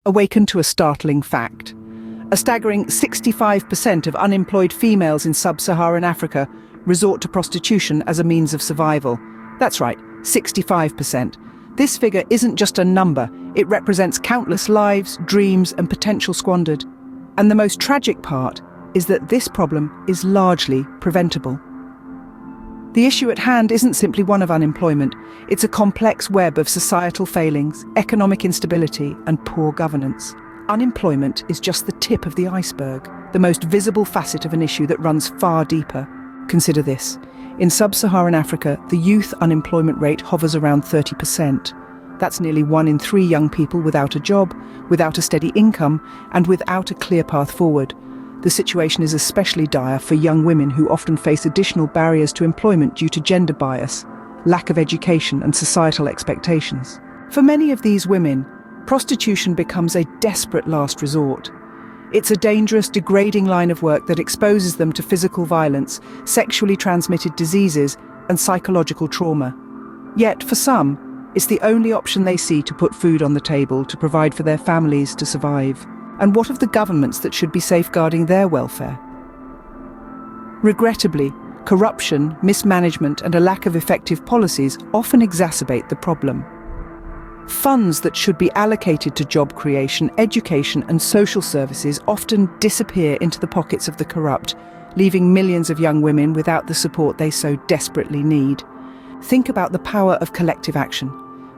awakened to a startling fact. A staggering 65% of unemployed females in sub-Saharan Africa resort to prostitution as a means of survival. That's right, 65%. This figure isn't just a number, it represents countless lives, dreams, and potential squandered. And the most tragic part is that this problem is largely preventable. The issue at hand isn't simply one of unemployment, it's a complex web of societal failings, economic instability, and poor governance. Unemployment is just the tip of the iceberg, the most visible facet of an issue that runs far deeper. Consider this. In sub-Saharan Africa, the youth unemployment rate hovers around 30%. That's nearly 1 in 3 young people without a job, without a steady income, and without a clear path forward. The situation is especially dire for young women who often face additional barriers to employment due to gender bias, lack of education, and societal expectations. For many of these women, prostitution becomes a desperate last resort. It's a dangerous, degrading line of work that exposes them to physical violence, sexually transmitted diseases, and psychological trauma. Yet, for some, it's the only option they see to put food on the table, to provide for their families, to survive. And what of the governments that should be safeguarding their welfare? Regrettably, corruption, mismanagement, and a lack of effective policies often exacerbate the problem. Funds that should be allocated to job creation, education, and social services often disappear into the pockets of the corrupt, leaving millions of young women without the support they so desperately need. Think about the power of collective action.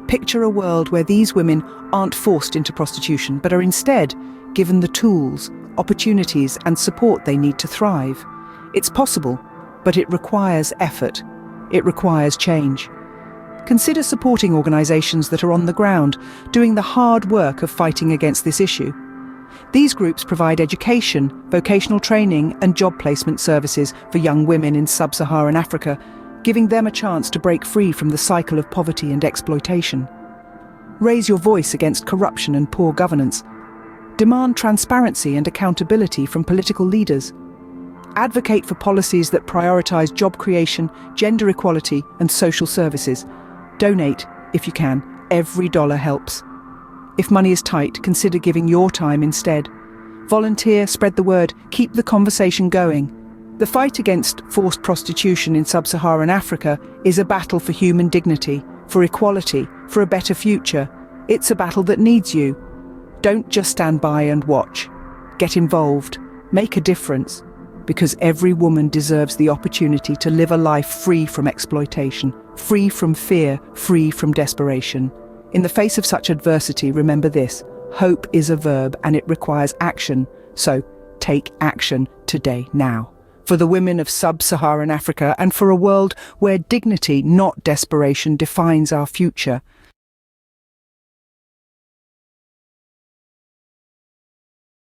Picture a world where these women aren't forced into prostitution, but are instead given the tools, opportunities, and support they need to thrive. It's possible, but it requires effort. It requires change. Consider supporting organisations that are on the ground, doing the hard work of fighting against this issue. These groups provide education, vocational training, and job placement services for young women in sub-Saharan Africa, giving them a chance to break free from the cycle of poverty and exploitation. Raise your voice against corruption and poor governance. Demand transparency and accountability from political leaders. Advocate for policies that prioritise job creation, gender equality, and social services. Donate, if you can. Every dollar helps. If money is tight, consider giving your time instead. Volunteer, spread the word, keep the conversation going. The fight against forced prostitution in sub-Saharan Africa is a battle for human dignity, for equality, for a better future. It's a battle that needs you. Don't just stand by and watch. Get involved. Make a difference. Because every woman deserves the opportunity to live a life free from exploitation, free from fear, free from desperation. In the face of such adversity, remember this: hope is a verb and it requires action. So take action today, now. For the women of sub-Saharan Africa and for a world where dignity, not desperation, defines our future.